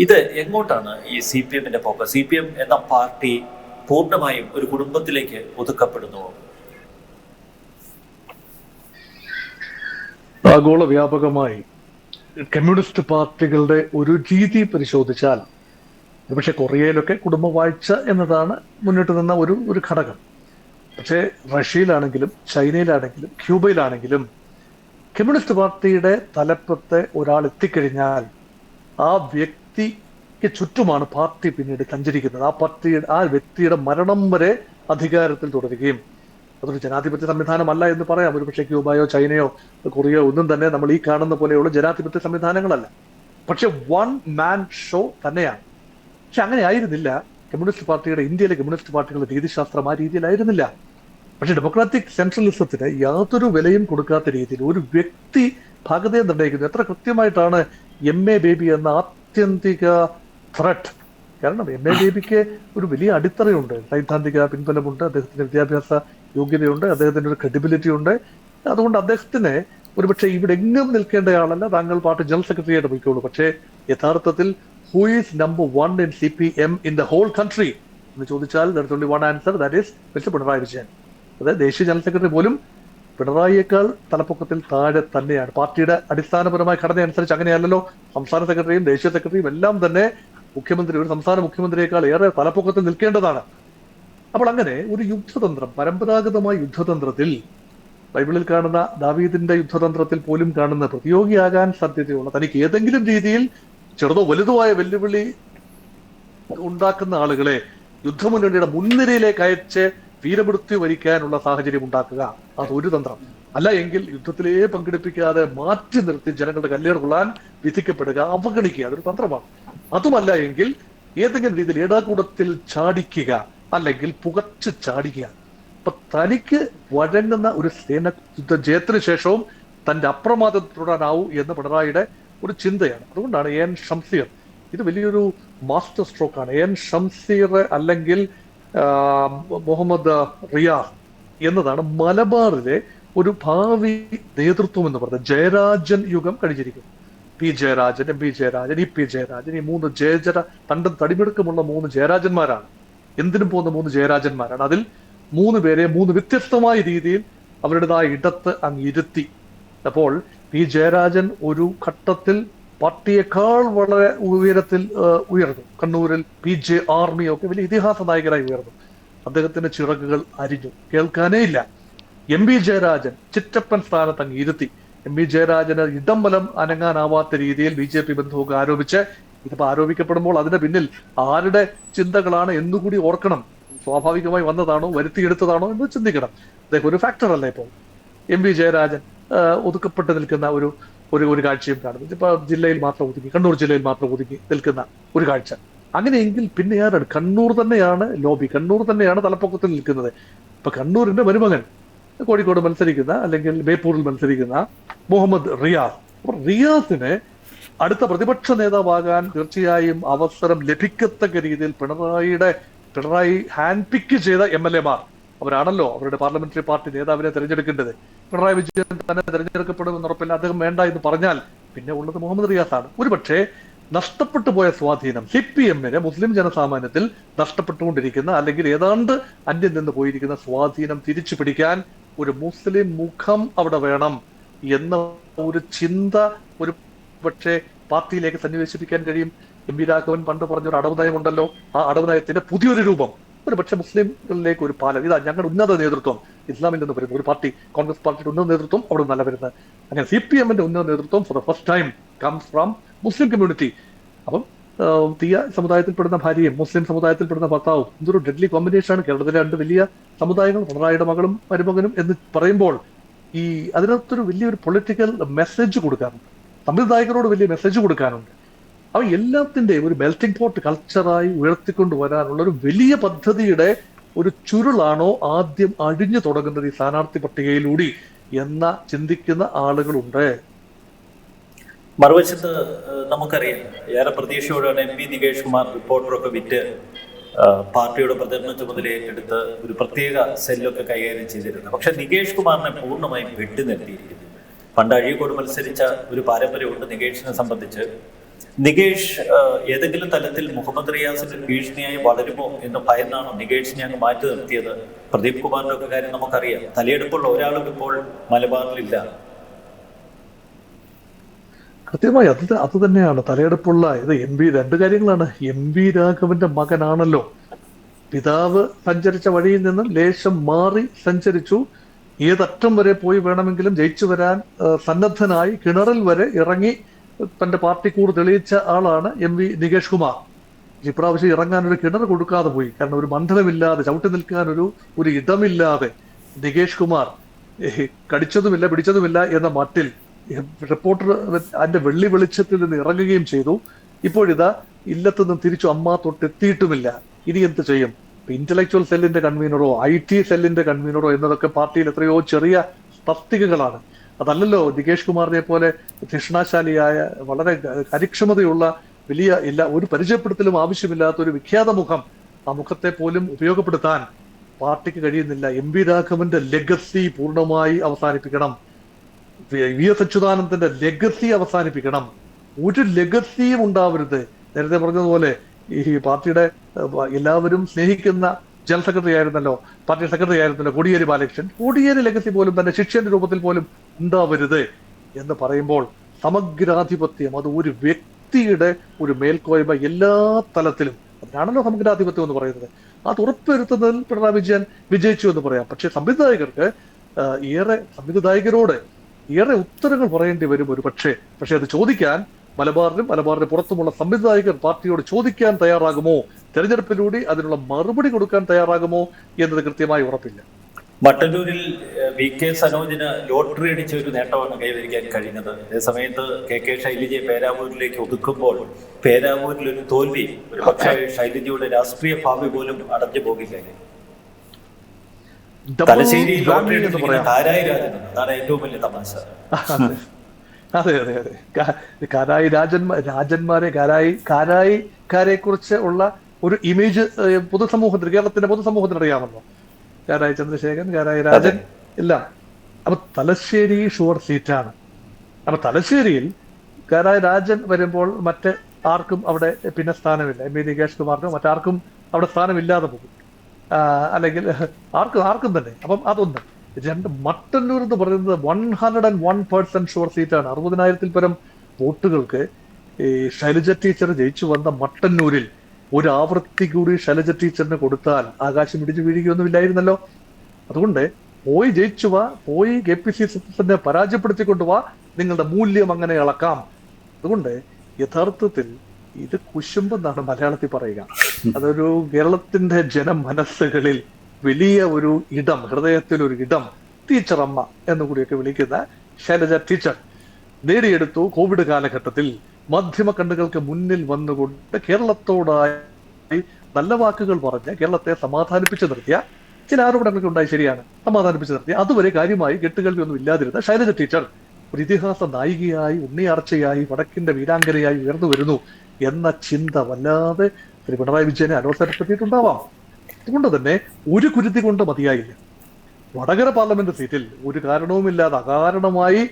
ഇത് എങ്ങോട്ടാണ് ഈ CPMന്റെ പോക്ക്? CPM എന്ന പാർട്ടി പൂർണ്ണമായും ഒരു കുടുംബത്തിലേക്ക് ഒതുക്കപ്പെടുന്നു. ആഗോള വ്യാപകമായി കമ്മ്യൂണിസ്റ്റ് പാർട്ടികളുടെ ഒരു രീതി പരിശോധിച്ചാൽ പക്ഷെ കൊറിയയിലൊക്കെ കുടുംബവാഴ്ച എന്നതാണ് മുന്നിട്ട് നിന്ന ഒരു ഘടകം. പക്ഷേ റഷ്യയിലാണെങ്കിലും ചൈനയിലാണെങ്കിലും ക്യൂബയിലാണെങ്കിലും കമ്മ്യൂണിസ്റ്റ് പാർട്ടിയുടെ തലപ്പത്തെ ഒരാൾ എത്തിക്കഴിഞ്ഞാൽ ആ വ്യക്തിക്ക് ചുറ്റുമാണ് പാർട്ടി പിന്നീട് സഞ്ചരിക്കുന്നത്. ആ വ്യക്തിയുടെ മരണം വരെ അധികാരത്തിൽ തുടരുകയും അതൊരു ജനാധിപത്യ സംവിധാനമല്ല എന്ന് പറയാം. ഒരുപക്ഷെ ക്യൂബയോ ചൈനയോ കൊറിയയോ ഒന്നും തന്നെ നമ്മൾ ഈ കാണുന്ന പോലെയുള്ള ജനാധിപത്യ സംവിധാനങ്ങളല്ല. പക്ഷെ വൺ മാൻ ഷോ തന്നെയാണ്. പക്ഷെ അങ്ങനെ ആയിരുന്നില്ല കമ്മ്യൂണിസ്റ്റ് പാർട്ടിയുടെ, ഇന്ത്യയിലെ കമ്മ്യൂണിസ്റ്റ് പാർട്ടികളുടെ രീതിശാസ്ത്രം ആ രീതിയിലായിരുന്നില്ല. പക്ഷെ ഡെമോക്രാറ്റിക് സെൻട്രലിസത്തിന് യാതൊരു വിലയും കൊടുക്കാത്ത രീതിയിൽ ഒരു വ്യക്തി ഭാഗതയെ നിർണ്ണയിക്കുന്നു. എത്ര കൃത്യമായിട്ടാണ് MA ബേബി എന്ന ആത്യന്തിക ത്രെട്ട്. കാരണം MA ബേബിക്ക് ഒരു വലിയ അടിത്തറയുണ്ട്, സൈദ്ധാന്തിക പിൻബലമുണ്ട്, അദ്ദേഹത്തിന്റെ വിദ്യാഭ്യാസ യോഗ്യതയുണ്ട്, അദ്ദേഹത്തിന്റെ ഒരു ക്രെഡിബിലിറ്റി ഉണ്ട്. അതുകൊണ്ട് അദ്ദേഹത്തിന് ഒരുപക്ഷെ ഇവിടെ എങ്ങും നിൽക്കേണ്ടയാളല്ല, താങ്കൾ പാർട്ടി ജനറൽ സെക്രട്ടറി ആയിട്ട് പോയിക്കോളൂ. പക്ഷേ യഥാർത്ഥത്തിൽ who is number 1 in CPM in the whole country എന്ന് ചോദിച്ചാൽ there only one answer, that is mister Pinarayi Vijayan. അതായത് ദേശീയ ജനറൽ സെക്രട്ടറി പോലും പിണറായിയേക്കാൾ തലപ്പൊക്കത്തിൽ താഴെ തന്നെയാണ്. പാർട്ടിയുടെ അടിസ്ഥാനപരമായ ഘടന അനുസരിച്ച് അങ്ങനെയല്ലല്ലോ. സംസ്ഥാന സെക്രട്ടറിയും ദേശീയ സെക്രട്ടറിയും എല്ലാം തന്നെ മുഖ്യമന്ത്രി, ഒരു സംസ്ഥാന മുഖ്യമന്ത്രിയേക്കാൾ ഏറെ തലപ്പൊക്കത്തിൽ നിൽക്കേണ്ടതാണ്. അപ്പോൾ അങ്ങനെ ഒരു യുദ്ധതന്ത്രം, പരമ്പരാഗതമായ യുദ്ധതന്ത്രത്തിൽ ബൈബിളിൽ കാണുന്ന ദാവീദിന്റെ യുദ്ധതന്ത്രത്തിൽ പോലും കാണുന്ന പ്രതിയോഗിയാകാൻ സാധ്യതയുള്ള, തനിക്ക് ഏതെങ്കിലും രീതിയിൽ ചെറുതോ വലുതോ ആയ വെല്ലുവിളി ഉണ്ടാക്കുന്ന ആളുകളെ യുദ്ധമുന്നണിയുടെ മുൻനിരയിലേക്ക് അയച്ച് വീരമൃത്യു വരിക്കാനുള്ള സാഹചര്യം ഉണ്ടാക്കുക, അതൊരു തന്ത്രം. അല്ല എങ്കിൽ യുദ്ധത്തിലേ പങ്കെടുപ്പിക്കാതെ മാറ്റി നിർത്തി ജനങ്ങളുടെ കല്ലേറ് കൊള്ളാൻ വിധിക്കപ്പെടുക, അവഗണിക്കുക, അതൊരു തന്ത്രമാണ്. അതുമല്ല എങ്കിൽ ഏതെങ്കിലും രീതിയിൽ ഏടാകൂടത്തിൽ ചാടിക്കുക, അല്ലെങ്കിൽ പുകച്ച് ചാടിക്കുക. അപ്പൊ തനിക്ക് വഴങ്ങുന്ന ഒരു സേന യുദ്ധ ജയത്തിന് ശേഷവും തന്റെ അപ്രമാദം തുടരാനാവൂ എന്ന് പിണറായിയുടെ ഒരു ചിന്തയാണ്. അതുകൊണ്ടാണ് AN ഷംസീർ, ഇത് വലിയൊരു മാസ്റ്റർ സ്ട്രോക്കാണ്. AN ഷംസീർ അല്ലെങ്കിൽ മുഹമ്മദ് റിയാസ് എന്നതാണ് മലബാറിലെ ഒരു ഭാവി നേതൃത്വം എന്ന് പറയുന്നത്. ജയരാജൻ യുഗം കഴിഞ്ഞിരിക്കുന്നു. P Jayarajan, MP Jayarajan, EP Jayarajan, ഈ 3 ജയജര തണ്ടും തടിമിടുക്കമുള്ള 3 ജയരാജന്മാരാണ്. എന്തിനും പോകുന്ന 3 ജയരാജന്മാരാണ്. അതിൽ 3 പേരെ 3 വ്യത്യസ്തമായ രീതിയിൽ അവരുടേതായ ഇടത്ത് അങ്ങ് ഇരുത്തി. അപ്പോൾ P ജയരാജൻ ഒരു ഘട്ടത്തിൽ പാർട്ടിയേക്കാൾ വളരെ ഉയരത്തിൽ ഉയർന്നു. കണ്ണൂരിൽ PJ ആർമിയൊക്കെ വലിയ ഇതിഹാസ നായകനായി ഉയർന്നു. അദ്ദേഹത്തിന്റെ ചിറകുകൾ അരിഞ്ഞു, കേൾക്കാനേ ഇല്ല. MV ജയരാജൻ ചിറ്റപ്പൻ സ്ഥാനത്ത് അങ്ങ് ഇരുത്തി. MV ജയരാജന് ഇടം വലം അനങ്ങാനാവാത്ത രീതിയിൽ BJP ബന്ധമൊക്കെ ആരോപിച്ച്, ഇതിപ്പോ ആരോപിക്കപ്പെടുമ്പോൾ അതിന്റെ പിന്നിൽ ആരുടെ ചിന്തകളാണ് എന്നുകൂടി ഓർക്കണം. സ്വാഭാവികമായി വന്നതാണോ, വരുത്തിയെടുത്തതാണോ എന്ന് ചിന്തിക്കണം. അദ്ദേഹം ഒരു ഫാക്ടർ അല്ല. ഇപ്പോൾ MV ജയരാജൻ ഒതുക്കപ്പെട്ട് നിൽക്കുന്ന ഒരു കാഴ്ചയും കാണുന്നു. ഇപ്പൊ ജില്ലയിൽ മാത്രം ഒതുങ്ങി, കണ്ണൂർ ജില്ലയിൽ മാത്രം ഒതുങ്ങി നിൽക്കുന്ന ഒരു കാഴ്ച. അങ്ങനെയെങ്കിൽ പിന്നെ ആരാണ്? കണ്ണൂർ തന്നെയാണ് ലോബി, കണ്ണൂർ തന്നെയാണ് തലപ്പൊക്കത്തിൽ നിൽക്കുന്നത്. ഇപ്പൊ കണ്ണൂരിന്റെ മരുമകൻ കോഴിക്കോട് മത്സരിക്കുന്ന, അല്ലെങ്കിൽ ബേപ്പൂരിൽ മത്സരിക്കുന്ന മുഹമ്മദ് റിയാസ്. അപ്പൊ റിയാസിന് അടുത്ത പ്രതിപക്ഷ നേതാവാകാൻ തീർച്ചയായും അവസരം ലഭിക്കത്തക്ക രീതിയിൽ പിണറായി ഹാൻഡ് പിക്ക് ചെയ്ത MLA മാർ അവരാണല്ലോ അവരുടെ പാർലമെന്ററി പാർട്ടി നേതാവിനെ തെരഞ്ഞെടുക്കേണ്ടത്. പിണറായി വിജയൻ തന്നെ തെരഞ്ഞെടുക്കപ്പെടുമെന്ന് ഉറപ്പില്ല, അദ്ദേഹം വേണ്ട എന്ന് പറഞ്ഞാൽ പിന്നെ ഉള്ളത് മുഹമ്മദ് റിയാസാണ്. ഒരുപക്ഷെ നഷ്ടപ്പെട്ടു പോയ സ്വാധീനം CPM-ന് മുസ്ലിം ജനസാമാന്യത്തിൽ നഷ്ടപ്പെട്ടുകൊണ്ടിരിക്കുന്ന, അല്ലെങ്കിൽ ഏതാണ്ട് അന്യം നിന്ന് പോയിരിക്കുന്ന സ്വാധീനം തിരിച്ചു പിടിക്കാൻ ഒരു മുസ്ലിം മുഖം അവിടെ വേണം എന്ന ഒരു ചിന്ത ഒരു പക്ഷേ പാർട്ടിയിലേക്ക് സന്നിവേശിപ്പിക്കാൻ കഴിയും. MV രാഘവൻ പണ്ട് പറഞ്ഞൊരു അടവ് നയമുണ്ടല്ലോ, ആ അടവ് നയത്തിന്റെ പുതിയൊരു രൂപം ഒരു പക്ഷെ മുസ്ലിംകളിലേക്ക് ഒരു പാലം. ഇതാ ഞങ്ങളുടെ ഉന്നത നേതൃത്വം ഇസ്ലാമിൽ നിന്ന് വരുന്ന ഒരു പാർട്ടി, കോൺഗ്രസ് പാർട്ടിയുടെ ഉന്നത നേതൃത്വം അവിടെ നല്ല വരുന്നത്. അങ്ങനെ CPM-ന്റെ ഉന്നത നേതൃത്വം for the first time comes from Muslim community. അപ്പം തീയ സമുദായത്തിൽപ്പെടുന്ന ഭാര്യയും മുസ്ലിം സമുദായത്തിൽപ്പെടുന്ന ഭർത്താവും, ഇതൊരു ഡെഡ്ലി കോമ്പിനേഷനാണ്. കേരളത്തിലെ 2 വലിയ സമുദായങ്ങൾ, പിണറായിയുടെ മകളും മരുമകനും എന്ന് പറയുമ്പോൾ അതിനകത്തൊരു വലിയൊരു പൊളിറ്റിക്കൽ മെസ്സേജ് കൊടുക്കാറുണ്ട്, സംവിധായകരോട് വലിയ മെസ്സേജ് കൊടുക്കാനുണ്ട്. അവ എല്ലാത്തിൻ്റെയും ഒരു മെൽറ്റിംഗ് പോട്ട് കൾച്ചറായി ഉയർത്തിക്കൊണ്ടുവരാനുള്ള ഒരു വലിയ പദ്ധതിയുടെ ഒരു ചുരുളാണോ ആദ്യം അഴിഞ്ഞു തുടങ്ങുന്നത് ഈ സ്ഥാനാർത്ഥി പട്ടികയിലൂടെ എന്ന ചിന്തിക്കുന്ന ആളുകളുണ്ട്. മറുവശത്ത് നമുക്കറിയാം, ഏറെ പ്രതീക്ഷയോടെയാണ് MP നികേഷ് കുമാർ റിപ്പോർട്ടറൊക്കെ വിറ്റ് പാർട്ടിയുടെ പ്രചരണ ചുമതല ഏറ്റെടുത്ത് ഒരു പ്രത്യേക സെല്ലൊക്കെ കൈകാര്യം ചെയ്തിരുന്നത്. പക്ഷെ നികേഷ് കുമാറിനെ പൂർണ്ണമായും വെട്ടി നിർത്തിയിരിക്കുന്നു. പണ്ട് അഴീക്കോട് മത്സരിച്ച ഒരു പാരമ്പര്യമുണ്ട് നികേഷിനെ സംബന്ധിച്ച്. നികേഷ് ഏതെങ്കിലും തലത്തിൽ മുഹമ്മദ് റിയാസിന്റെ ഭീഷണിയായി വളരുമോ എന്ന് ഭയന്നാണോ നികേഷിനെ അങ്ങ് മാറ്റി നിർത്തിയത്? പ്രദീപ് കുമാറിന്റെ ഒക്കെ കാര്യം നമുക്കറിയാം. തലയെടുപ്പുള്ള ഒരാളും ഇപ്പോൾ മലബാറിലില്ല. കൃത്യമായി അത് തന്നെയാണ് തലയെടുപ്പുള്ള ഇത്. രണ്ട് കാര്യങ്ങളാണ്. MV രാഘവന്റെ മകനാണല്ലോ. പിതാവ് സഞ്ചരിച്ച വഴിയിൽ നിന്നും ലേശം മാറി സഞ്ചരിച്ചു. ഏതറ്റം വരെ പോയി വേണമെങ്കിലും ജയിച്ചു വരാൻ സന്നദ്ധനായി കിണറിൽ വരെ ഇറങ്ങി തന്റെ പാർട്ടി കൂട് തെളിയിച്ച ആളാണ് MV നികേഷ് കുമാർ. ഇപ്രാവശ്യം ഇറങ്ങാൻ ഒരു കിണർ കൊടുക്കാതെ പോയി. കാരണം ഒരു മണ്ഡലമില്ലാതെ, ചവിട്ടി നിൽക്കാൻ ഒരു ഇടമില്ലാതെ നികേഷ് കുമാർ കടിച്ചതുമില്ല പിടിച്ചതുമില്ല എന്ന മട്ടിൽ റിപ്പോർട്ടർ അതിന്റെ വെള്ളി വെളിച്ചത്തിൽ നിന്ന് ഇറങ്ങുകയും ചെയ്തു. ഇപ്പോഴിതാ ഇല്ലത്തുനിന്നും തിരിച്ചു അമ്മ തൊട്ടെത്തിയിട്ടുമില്ല. ഇനി എന്ത് ചെയ്യും? ഇന്റലക്ച്വൽ സെല്ലിന്റെ കൺവീനറോ IT സെല്ലിന്റെ കൺവീനറോ എന്നതൊക്കെ പാർട്ടിയിൽ എത്രയോ ചെറിയ തസ്തികകളാണ്. അതല്ലല്ലോ നികേഷ് കുമാറിനെ പോലെ ധിഷണാശാലിയായ വളരെ കാര്യക്ഷമതയുള്ള വലിയ ഒരു പരിചയപ്പെടുത്തലും ആവശ്യമില്ലാത്ത ഒരു വിഖ്യാത മുഖം, ആ മുഖത്തെ പോലും ഉപയോഗപ്പെടുത്താൻ പാർട്ടിക്ക് കഴിയുന്നില്ല. MV രാഘവന്റെ ലെഗസി പൂർണ്ണമായി അവസാനിപ്പിക്കണം. VS അച്യുതാനന്ദന്റെ ലെഗസി അവസാനിപ്പിക്കണം. ഒരു ലെഗസിയും ഉണ്ടാവരുത്. നേരത്തെ പറഞ്ഞതുപോലെ ഈ പാർട്ടിയുടെ എല്ലാവരും സ്നേഹിക്കുന്ന ജനറൽ സെക്രട്ടറി ആയിരുന്നല്ലോ, പാർട്ടി സെക്രട്ടറി ആയിരുന്നല്ലോ കോടിയേരി ബാലകൃഷ്ണൻ. കോടിയേരി ലെഗസി പോലും തന്നെ ശിഷ്യന്റെ രൂപത്തിൽ പോലും ഉണ്ടാവരുത് എന്ന് പറയുമ്പോൾ സമഗ്രാധിപത്യം, അത് ഒരു വ്യക്തിയുടെ ഒരു മേൽക്കോയ്മ എല്ലാ തലത്തിലും, അതിനാണല്ലോ സമഗ്രാധിപത്യം എന്ന് പറയുന്നത്. അത് ഉറപ്പുവരുത്തുന്നതിൽ പിണറായി വിജയൻ വിജയിച്ചു എന്ന് പറയാം. പക്ഷെ സംവിധായകർക്ക് സംവിധായകരോട് ഏറെ ഉത്തരങ്ങൾ പറയേണ്ടി വരും ഒരു പക്ഷേ അത് ചോദിക്കാൻ മലബാറിന് പുറത്തുമുള്ള സംവിധായകർ പാർട്ടിയോട് ചോദിക്കാൻ തയ്യാറാകുമോ, തെരഞ്ഞെടുപ്പിലൂടെ അതിനുള്ള മറുപടി കൊടുക്കാൻ തയ്യാറാകുമോ എന്നത് കൃത്യമായി ഉറപ്പില്ല. മട്ടന്നൂരിൽ VK സനോജിന് ലോട്ടറി അടിച്ച ഒരു നേട്ടമാണ് കൈവരിക്കാൻ കഴിഞ്ഞത്. അതേസമയത്ത് KK ശൈലജയെ പേരാവൂരിലേക്ക് ഒതുക്കുമ്പോൾ പേരാവൂരിൽ ഒരു തോൽവി ഒരു പക്ഷേ ശൈലജയുടെ രാഷ്ട്രീയ ഭാവി പോലും അടഞ്ഞു പോകില്ലേ? തലശ്ശേരി ലോട്ടറി അടിച്ചിരിക്കുന്ന കാരായി രാജൻ, അതാണ് ഏറ്റവും വലിയ തമാശ. അതെ കാരായി കാരായിക്കാരെ കുറിച്ച് ഉള്ള ഒരു ഇമേജ് കേരളത്തിന്റെ പൊതുസമൂഹത്തിന് അറിയാമല്ലോ. കാരായി ചന്ദ്രശേഖരൻ, കാരായി രാജൻ എല്ലാം. അപ്പൊ തലശ്ശേരി ഷുവർ സീറ്റാണ്. അപ്പൊ തലശ്ശേരിയിൽ കാരായി രാജൻ വരുമ്പോൾ മറ്റ് ആർക്കും അവിടെ പിന്നെ സ്ഥാനമില്ല. MV നികേഷ് കുമാറിനോ മറ്റാർക്കും അവിടെ സ്ഥാനമില്ലാതെ പോകും, അല്ലെങ്കിൽ ആർക്കും തന്നെ. അപ്പം അതൊന്ന്. മട്ടന്നൂർ എന്ന് പറയുന്നത് 101% ഷുവർ സീറ്റാണ്. 60,000-ൽ പരം വോട്ടുകൾക്ക് ഈ ശൈലജ ടീച്ചർ ജയിച്ചു വന്ന മട്ടന്നൂരിൽ ഒരു ആവൃത്തി കൂടി ശൈലജ ടീച്ചറിന് കൊടുത്താൽ ആകാശം ഇടിച്ചു വീഴുകയൊന്നുമില്ലായിരുന്നല്ലോ. അതുകൊണ്ട് പോയി ജയിച്ചു വാ, പോയി KPCC പരാജയപ്പെടുത്തിക്കൊണ്ടുവാ, നിങ്ങളുടെ മൂല്യം അങ്ങനെ ഇളക്കാം. അതുകൊണ്ട് യഥാർത്ഥത്തിൽ ഇത് കുശുമ്പെന്നാണ് മലയാളത്തിൽ പറയുക. അതൊരു കേരളത്തിന്റെ ജനമനസ്സുകളിൽ വലിയ ഒരു ഇടം, ഹൃദയത്തിൽ ഒരു ഇടം, ടീച്ചറമ്മ എന്നുകൂടിയൊക്കെ വിളിക്കുന്ന ശൈലജ ടീച്ചർ നേടിയെടുത്തു. കോവിഡ് കാലഘട്ടത്തിൽ മാധ്യമ കണ്ണുകൾക്ക് മുന്നിൽ വന്നുകൊണ്ട് കേരളത്തോടായി നല്ല വാക്കുകൾ പറഞ്ഞ് കേരളത്തെ സമാധാനിപ്പിച്ചു നിർത്തിയ ചില ആരോപണങ്ങളൊക്കെ ഉണ്ടായി, ശരിയാണ്, സമാധാനിപ്പിച്ചു നിർത്തിയ, അതുവരെ കാര്യമായി കെട്ടുകൾക്കൊന്നും ഇല്ലാതിരുന്ന ശൈലജ ടീച്ചർ ഒരു ഇതിഹാസ നായികയായി, ഉണ്ണിയാർച്ചയായി, വടക്കിന്റെ വീരാങ്കരയായി ഉയർന്നു വരുന്നു എന്ന ചിന്ത വല്ലാതെ ശ്രീ പിണറായി വിജയനെ അലോസരപ്പെടുത്തിയിട്ടുണ്ടാവാം. അതുകൊണ്ട് തന്നെ ഒരു കുരുതി കൊണ്ട് മതിയായില്ല. വടകര പാർലമെന്റ് സീറ്റിൽ ഒരു കാരണവുമില്ലാതെ അകാരണമായി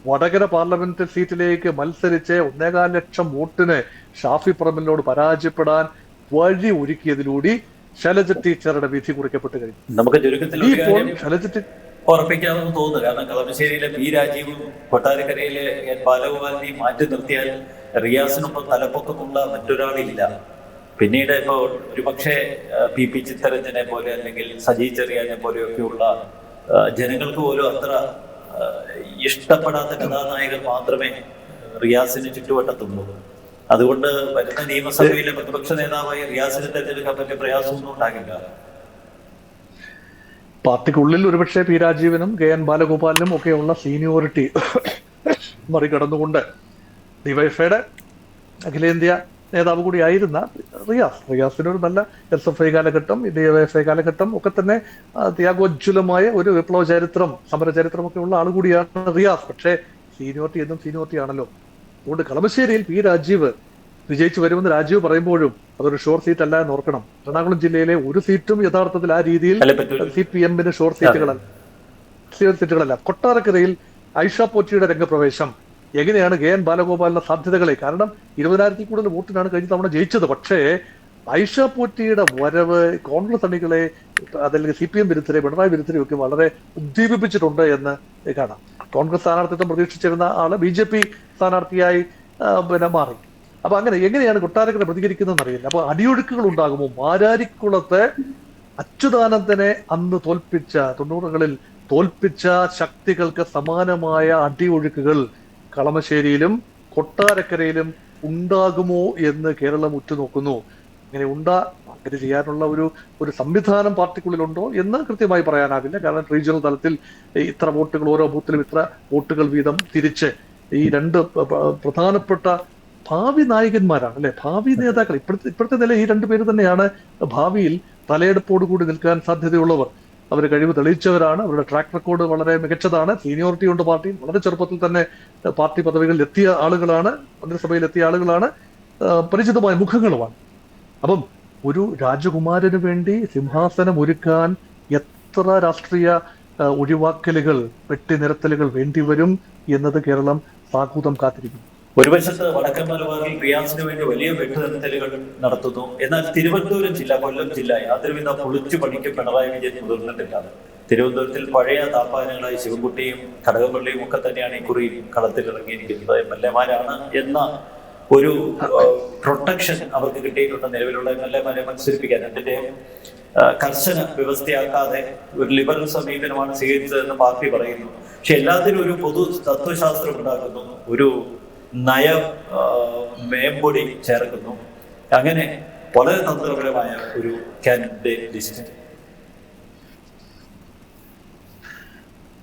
വടകര പാർലമെന്റ് സീറ്റിലേക്ക് മത്സരിച്ച് 1.25 ലക്ഷം വോട്ടിന് ഷാഫി പറമ്പിലിനോട് പരാജയപ്പെടാൻ വഴി ഒരുക്കിയതിലൂടെ ശൈലജ ടീച്ചറുടെ വിധി കുറിക്കപ്പെട്ട് കഴിഞ്ഞു. നമുക്ക് ഉറപ്പിക്കാമെന്ന് തോന്നുന്നു. കാരണം കളമശ്ശേരിയിലെ P രാജീവും കൊട്ടാരക്കരയിലെ ബാലഗോപാലിനെയും മാറ്റി നിർത്തിയാൽ റിയാസിനൊപ്പം തലപ്പൊക്കമുള്ള മറ്റൊരാളില്ല. പിന്നീട് ഇപ്പോ ഒരുപക്ഷെ PP ചിത്തരഞ്ജനെ പോലെ അല്ലെങ്കിൽ സജി ചെറിയാനെ പോലെയൊക്കെയുള്ള ജനങ്ങൾക്ക് പോലും അത്ര ഇഷ്ടപ്പെടാത്ത കഥാനായകർ മാത്രമേ റിയാസിന് ചുറ്റുവട്ടത്തുള്ളൂ. അതുകൊണ്ട് വരുന്ന നിയമസഭയിലെ പ്രതിപക്ഷ നേതാവായി റിയാസിനെ തെരഞ്ഞെടുക്കാൻ പറ്റിയ പ്രയാസമൊന്നും ഉണ്ടാകില്ല. പാർട്ടിക്കുള്ളിൽ ഒരുപക്ഷെ P രാജീവനും KN ബാലഗോപാലിനും ഒക്കെയുള്ള സീനിയോറിറ്റി മറികടന്നുകൊണ്ട് ഡിവൈഎഫ്ഐയുടെ അഖിലേന്ത്യാ നേതാവ് കൂടിയായിരുന്ന റിയാസിന് ഒരു നല്ല SFI കാലഘട്ടം, ഡിവൈഎഫ്ഐ കാലഘട്ടം ഒക്കെ തന്നെ ത്യാഗോജ്വലമായ ഒരു വിപ്ലവ ചരിത്രം, സമര ചരിത്രം ഒക്കെ ഉള്ള ആൾ കൂടിയാണ് റിയാസ്. പക്ഷേ സീനിയോറിറ്റി എന്നും സീനിയോറിറ്റി ആണല്ലോ. അതുകൊണ്ട് കളമശ്ശേരിയിൽ P രാജീവ് വിജയിച്ചു വരുമെന്ന് രാജീവ് പറയുമ്പോഴും അതൊരു ഷോർ സീറ്റ് അല്ല എന്ന് ഓർക്കണം. എറണാകുളം ജില്ലയിലെ ഒരു സീറ്റും യഥാർത്ഥത്തിൽ ആ രീതിയിൽ CPM-ന് ഷോർ സീറ്റുകളല്ല. കൊട്ടാരക്കരയിൽ ഐഷ പോറ്റിയുടെ രംഗപ്രവേശം എങ്ങനെയാണ് KN ബാലഗോപാലിന്റെ സാധ്യതകളെ, കാരണം 20,000-ൽ കൂടുതൽ വോട്ടിനാണ് കഴിഞ്ഞ തവണ ജയിച്ചത്. പക്ഷേ ഐഷ പോറ്റിയുടെ വരവ് കോൺഗ്രസ് അണികളെ, അതല്ലെങ്കിൽ CPM വിരുദ്ധരെ, പിണറായി വിരുദ്ധരെ ഒക്കെ വളരെ ഉദ്ദീപിപ്പിച്ചിട്ടുണ്ട് എന്ന് കാണാം. കോൺഗ്രസ് സ്ഥാനാർത്ഥിത്വം പ്രതീക്ഷിച്ചിരുന്ന ആള് BJP സ്ഥാനാർത്ഥിയായി മാറി. അപ്പൊ എങ്ങനെയാണ് കൊട്ടാരക്കര പ്രതികരിക്കുന്നതെന്ന് അറിയില്ല. അപ്പൊ അടിയൊഴുക്കുകൾ ഉണ്ടാകുമോ? മാരാരിക്കുളത്ത് അച്യുതാനന്ദനെ അന്ന് തോൽപ്പിച്ച, 90-കളിൽ തോൽപ്പിച്ച ശക്തികൾക്ക് സമാനമായ അടിയൊഴുക്കുകൾ കളമശ്ശേരിയിലും കൊട്ടാരക്കരയിലും ഉണ്ടാകുമോ എന്ന് കേരളം ഉറ്റുനോക്കുന്നു. അങ്ങനെ ചെയ്യാനുള്ള ഒരു സംവിധാനം പാർട്ടിക്കുള്ളിലുണ്ടോ എന്ന് കൃത്യമായി പറയാനാവില്ല. കാരണം റീജിയണൽ തലത്തിൽ ഇത്ര വോട്ടുകൾ, ഓരോ ബൂത്തിലും ഇത്ര വോട്ടുകൾ വീതം തിരിച്ച് ഈ രണ്ട് പ്രധാനപ്പെട്ട ഭാവി നായകന്മാരാണ്, അല്ലെ, ഭാവി നേതാക്കൾ. ഇപ്പോഴത്തെ നില ഈ രണ്ടുപേര് തന്നെയാണ് ഭാവിയിൽ തലയെടുപ്പോടുകൂടി നിൽക്കാൻ സാധ്യതയുള്ളവർ. അവർ കഴിവ് തെളിയിച്ചവരാണ്. അവരുടെ ട്രാക്ക് റെക്കോർഡ് വളരെ മികച്ചതാണ്. സീനിയോറിറ്റി ഉണ്ട് പാർട്ടിയിൽ. വളരെ ചെറുപ്പത്തിൽ തന്നെ പാർട്ടി പദവികളിൽ എത്തിയ ആളുകളാണ്, മന്ത്രിസഭയിൽ എത്തിയ ആളുകളാണ്, പരിചിതമായ മുഖങ്ങളുമാണ്. അപ്പം ഒരു രാജകുമാരന് വേണ്ടി സിംഹാസനം ഒരുക്കാൻ എത്ര രാഷ്ട്രീയ ഒഴിവാക്കലുകൾ, വെട്ടിനിരത്തലുകൾ വേണ്ടിവരും എന്നത് കേരളം സാഹൂതം കാത്തിരിക്കുന്നു. ഒരു വശത്ത് വടക്കൻ മലബാറിൽ റിയാസിന് വേണ്ടി വലിയ വെട്ടുനിർത്തലുകൾ നടത്തുന്നു. എന്നാൽ തിരുവനന്തപുരം ജില്ല, കൊല്ലം ജില്ല യാതൊരുവിധ പൊളിച്ചു പണിക്ക് പിണറായി വിജയൻ മുതിർന്നിട്ടില്ല. തിരുവനന്തപുരത്തിൽ പഴയ താപ്പാനങ്ങളായ ശിവൻകുട്ടിയും കടകംപള്ളിയും ഒക്കെ തന്നെയാണ് ഇക്കുറി കളത്തിലിറങ്ങിയിരിക്കുന്നത്. MLA-മാരാണ് എന്ന ഒരു പ്രൊട്ടക്ഷൻ അവർക്ക് കിട്ടിയിട്ടുണ്ട്. നിലവിലുള്ള MLA-മാരെ മത്സരിപ്പിക്കാൻ അതിന്റെ കർശന വ്യവസ്ഥയാക്കാതെ ഒരു ലിബറൽ സമീപനമാണ് സ്വീകരിച്ചതെന്ന് പാർട്ടി പറയുന്നു. പക്ഷെ എല്ലാത്തിനും ഒരു പൊതു തത്വശാസ്ത്രം ഉണ്ടാക്കുന്നു, ഒരു നയ മേമ്പൊടി ചേർക്കുന്നു. അങ്ങനെ വളരെ തന്ത്രപരമായ ഒരു കാൻഡിഡേറ്റ് ലിസ്റ്റ്.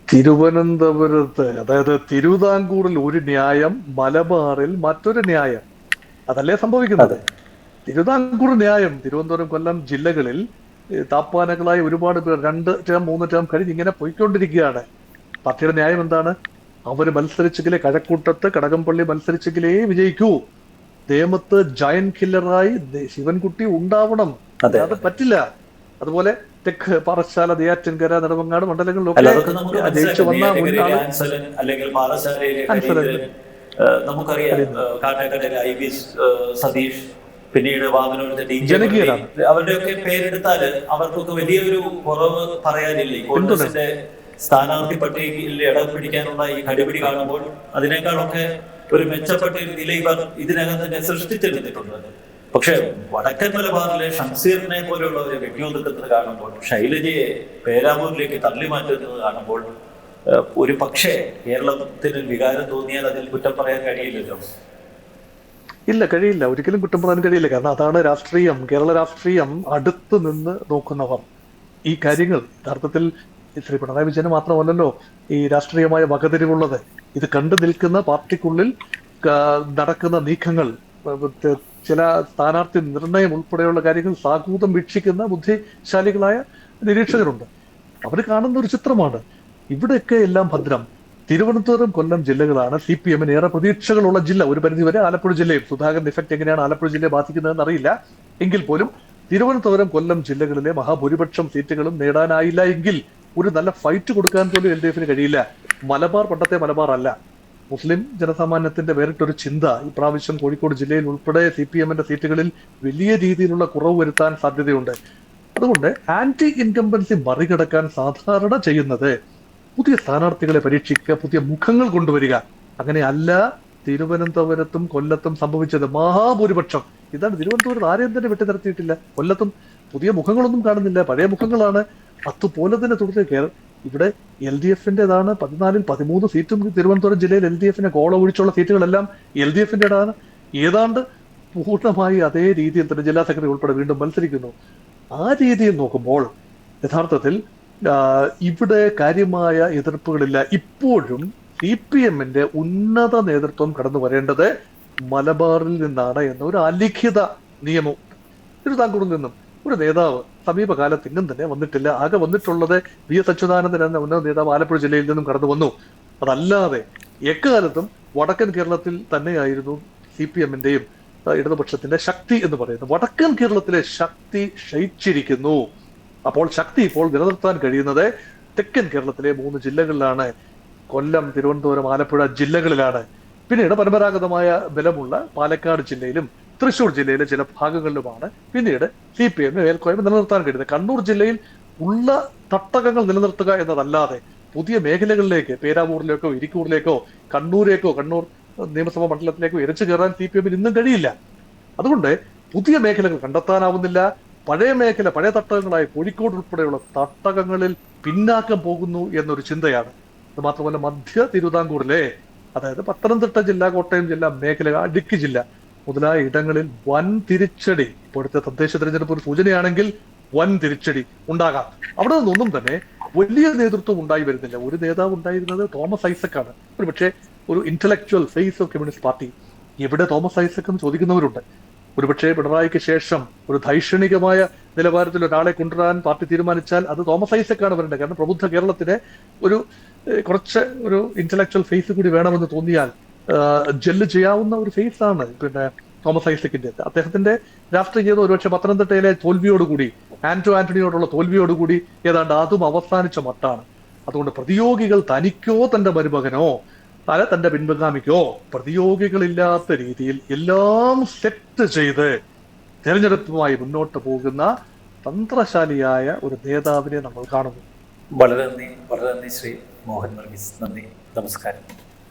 തിരുവനന്തപുരത്ത്, അതായത് തിരുവിതാംകൂറിൽ ഒരു ന്യായം, മലബാറിൽ മറ്റൊരു ന്യായം. അതല്ലേ സംഭവിക്കുന്നത്? തിരുവിതാംകൂർ ന്യായം തിരുവനന്തപുരം, കൊല്ലം ജില്ലകളിൽ താപ്പാനകളായി ഒരുപാട് പേർ 2 ടേം 3 ടേം കഴിഞ്ഞ് ഇങ്ങനെ പോയിക്കൊണ്ടിരിക്കുകയാണ്. പാർട്ടിയുടെ ന്യായം എന്താണ്? അവർ മത്സരിച്ചെങ്കിലേ, കഴക്കൂട്ടത്ത് കടകംപള്ളി മത്സരിച്ചെങ്കിലേ വിജയിക്കൂ. നേമത്ത് ജയന്റ് കില്ലറായി ശിവൻകുട്ടി ഉണ്ടാവണം, അത് പറ്റില്ല. അതുപോലെ തെക്ക് പാറശാല, നെയ്യാറ്റിൻകര, നെടുമങ്ങാട് മണ്ഡലങ്ങളിലൊക്കെ ജയിച്ചു വന്ന നമുക്കറിയാം. കാട്ടാക്കടയിലെ IB സതീഷ്, പിന്നീട് ജനകീയരാണ്. അവരുടെയൊക്കെ പേരെടുത്താല് അവർക്കൊക്കെ വലിയൊരു കുറവ് പറയാനില്ലേ. കോൺഗ്രസിന്റെ സ്ഥാനാർത്ഥി പട്ടികയിൽ ഇടം പിടിക്കാനുള്ള ഈ കടിപിടി കാണുമ്പോൾ അതിനേക്കാളൊക്കെ ഒരു മെച്ചപ്പെട്ട ഒരു നില ഇവർ ഇതിനകം തന്നെ സൃഷ്ടിച്ചെടുത്തിട്ടുണ്ട്. പക്ഷെ വടക്കൻ മലബാറിലെ ഷംസീറിനെ പോലെയുള്ളവരെ വെട്ടിയൊതുക്കുന്നത് കാണുമ്പോൾ, ശൈലജയെ പേരാവൂരിലേക്ക് തള്ളി മാറ്റുന്നത് കാണുമ്പോൾ ഒരു പക്ഷേ കേരളത്തിന് വികാരം തോന്നിയാൽ അതിൽ കുറ്റം പറയാൻ കഴിയില്ലല്ലോ. ഇല്ല, കഴിയില്ല, ഒരിക്കലും കുറ്റം പറയാൻ കഴിയില്ല. കാരണം അതാണ് രാഷ്ട്രീയം. കേരള രാഷ്ട്രീയം അടുത്ത് നിന്ന് നോക്കുന്നവർ ഈ കാര്യങ്ങൾ യഥാർത്ഥത്തിൽ ശ്രീ പിണറായി വിജയന് മാത്രമല്ലല്ലോ ഈ രാഷ്ട്രീയമായ വകതിരിവുള്ളത്. ഇത് കണ്ടു നിൽക്കുന്ന പാർട്ടിക്കുള്ളിൽ നടക്കുന്ന നീക്കങ്ങൾ, ചില സ്ഥാനാർത്ഥി നിർണയം ഉൾപ്പെടെയുള്ള കാര്യങ്ങൾ സാഹൂതം വീക്ഷിക്കുന്ന ബുദ്ധിശാലികളായ നിരീക്ഷകരുണ്ട്. അവർ കാണുന്ന ഒരു ചിത്രമാണ്. ഇവിടെയൊക്കെ എല്ലാം ഭദ്രം. തിരുവനന്തപുരം, കൊല്ലം ജില്ലകളാണ് CPM-ന് ഏറെ പ്രതീക്ഷകളുള്ള ജില്ല. ഒരു പരിധിവരെ ആലപ്പുഴ ജില്ലയും, സുധാകരൻ ഇഫക്റ്റ് എങ്ങനെയാണ് ആലപ്പുഴ ജില്ലയെ ബാധിക്കുന്നതെന്ന് അറിയില്ല. എങ്കിൽ പോലും തിരുവനന്തപുരം, കൊല്ലം ജില്ലകളിലെ മഹാഭൂരിപക്ഷം സീറ്റുകളും നേടാനായില്ല എങ്കിൽ ഒരു നല്ല ഫൈറ്റ് കൊടുക്കാൻ പോലും LDF-ന് കഴിയില്ല. മലബാർ പണ്ടത്തെ മലബാർ അല്ല. മുസ്ലിം ജനസാമാന്യത്തിന്റെ വേറിട്ടൊരു ചിന്ത ഇപ്രാവശ്യം കോഴിക്കോട് ജില്ലയിൽ ഉൾപ്പെടെ CPM-ന്റെ സീറ്റുകളിൽ വലിയ രീതിയിലുള്ള കുറവ് വരുത്താൻ സാധ്യതയുണ്ട്. അതുകൊണ്ട് ആന്റി ഇൻകംബൻസി മറികടക്കാൻ സാധാരണ ചെയ്യുന്നത് പുതിയ സ്ഥാനാർത്ഥികളെ പരീക്ഷിക്കുക, പുതിയ മുഖങ്ങൾ കൊണ്ടുവരിക. അങ്ങനെ അല്ല തിരുവനന്തപുരത്തും കൊല്ലത്തും സംഭവിച്ചത്. മഹാഭൂരിപക്ഷം ഇതാണ്. തിരുവനന്തപുരത്ത് ആരെയും തന്നെ വെട്ടിനിർത്തിയിട്ടില്ല. കൊല്ലത്തും പുതിയ മുഖങ്ങളൊന്നും കാണുന്നില്ല, പഴയ മുഖങ്ങളാണ്. അതുപോലെ തന്നെ തുടരുക. ഇവിടെ LDF-ന്റേതാണ് 14-ൽ 13 സീറ്റും. തിരുവനന്തപുരം ജില്ലയിൽ LDF-ന് കോള ഒഴിച്ചുള്ള സീറ്റുകളെല്ലാം LDF-ന്റേതാണ്. ഏതാണ്ട് പൂർണ്ണമായി അതേ രീതിയിൽ തന്നെ ജില്ലാ സെക്രട്ടറി ഉൾപ്പെടെ വീണ്ടും മത്സരിക്കുന്നു. ആ രീതിയിൽ നോക്കുമ്പോൾ യഥാർത്ഥത്തിൽ ഇവിടെ കാര്യമായ എതിർപ്പുകളില്ല. ഇപ്പോഴും CPM-ന്റെ ഉന്നത നേതൃത്വം കടന്നു വരേണ്ടത് മലബാറിൽ നിന്നാണ് എന്ന ഒരു അലിഖിത നിയമം. തിരുവിതാംകൂറിൽ നിന്നും ഒരു നേതാവ് സമീപകാലത്ത് ഇന്നും തന്നെ വന്നിട്ടില്ല. ആകെ വന്നിട്ടുള്ളത് VS അച്യുതാനന്ദൻ എന്ന ഉന്നത നേതാവ് ആലപ്പുഴ ജില്ലയിൽ നിന്നും കടന്നു വന്നു. അതല്ലാതെ എക്കാലത്തും വടക്കൻ കേരളത്തിൽ തന്നെയായിരുന്നു CPM-ന്റെയും ഇടതുപക്ഷത്തിന്റെ ശക്തി എന്ന് പറയുന്നത്. വടക്കൻ കേരളത്തിലെ ശക്തി ക്ഷയിച്ചിരിക്കുന്നു. അപ്പോൾ ശക്തി ഇപ്പോൾ നിലനിർത്താൻ കഴിയുന്നത് തെക്കൻ കേരളത്തിലെ 3 ജില്ലകളിലാണ്. കൊല്ലം, തിരുവനന്തപുരം, ആലപ്പുഴ ജില്ലകളിലാണ്. പിന്നീട് പരമ്പരാഗതമായ ബലമുള്ള പാലക്കാട് ജില്ലയിലും തൃശ്ശൂർ ജില്ലയിലെ ചില ഭാഗങ്ങളിലുമാണ് പിന്നീട് CPM മേൽക്കോയ്മ നിലനിർത്താൻ കഴിയുന്നത്. കണ്ണൂർ ജില്ലയിൽ ഉള്ള തട്ടകങ്ങൾ നിലനിർത്തുക എന്നതല്ലാതെ പുതിയ മേഖലകളിലേക്ക്, പേരാവൂരിലേക്കോ ഇരിക്കൂറിലേക്കോ കണ്ണൂരേക്കോ കണ്ണൂർ നിയമസഭാ മണ്ഡലത്തിലേക്കോ ഇരച്ചു കയറാൻ CPM-ന് ഇന്നും കഴിയില്ല. അതുകൊണ്ട് പുതിയ മേഖലകൾ കണ്ടെത്താനാവുന്നില്ല. പഴയ മേഖല, പഴയ തട്ടകങ്ങളായ കോഴിക്കോട് ഉൾപ്പെടെയുള്ള തട്ടകങ്ങളിൽ പിന്നാക്കം പോകുന്നു എന്നൊരു ചിന്തയാണ്. അത് മാത്രമല്ല മധ്യ തിരുവിതാംകൂറിലെ, അതായത് പത്തനംതിട്ട ജില്ല, കോട്ടയം ജില്ല, മേഖല, ഇടുക്കി ജില്ല മുതലായ ഇടങ്ങളിൽ വൻ തിരിച്ചടി, ഇപ്പോഴത്തെ തദ്ദേശ തെരഞ്ഞെടുപ്പ് ഒരു സൂചനയാണെങ്കിൽ വൻ തിരിച്ചടി ഉണ്ടാകാം. അവിടെ നിന്നൊന്നും തന്നെ വലിയ നേതൃത്വം ഉണ്ടായി വരുന്നില്ല. ഒരു നേതാവ് ഉണ്ടായിരുന്നത് തോമസ് ഐസക്കാണ്, ഒരു പക്ഷേ ഒരു intellectual face of communist party. എവിടെ തോമസ് ഐസക് എന്ന് ചോദിക്കുന്നവരുണ്ട്. ഒരുപക്ഷെ പിണറായിക്ക് ശേഷം ഒരു ധൈഷണികമായ നിലവാരത്തിൽ ഒരാളെ കൊണ്ടുവരാൻ പാർട്ടി തീരുമാനിച്ചാൽ അത് തോമസ് ഐസക്കാണ് വരേണ്ടത്. കാരണം പ്രബുദ്ധ കേരളത്തിന് ഒരു കുറച്ച് ഒരു ഇന്റലക്ച്വൽ ഫേസ് കൂടി വേണമെന്ന് തോന്നിയാൽ ജെല്ല് ചെയ്യാവുന്ന ഒരു ഫേസ് ആണ് പിന്നെ തോമസ് ഐസക്കിന്റെ. അദ്ദേഹത്തിന്റെ രാഷ്ട്രീയ ജീവിതം ഒരുപക്ഷെ പത്തനംതിട്ടയിലെ തോൽവിയോടുകൂടി, ആന്റണിയോടുള്ള തോൽവിയോടുകൂടി ഏതാണ്ട് അതും അവസാനിച്ച മട്ടാണ്. അതുകൊണ്ട് പ്രതിയോഗികൾ തനിക്കോ തന്റെ മരുമകനോ തന്റെ പിൻഗാമിക്കോ പ്രതിയോഗികളില്ലാത്ത രീതിയിൽ എല്ലാം സെറ്റ് ചെയ്ത് തെരഞ്ഞെടുപ്പുമായി മുന്നോട്ട് പോകുന്ന തന്ത്രശാലിയായ ഒരു നേതാവിനെ നമ്മൾ കാണുന്നു. വളരെ നന്ദി ശ്രീ മോഹൻ വർഗീസ്. നന്ദി, നമസ്കാരം.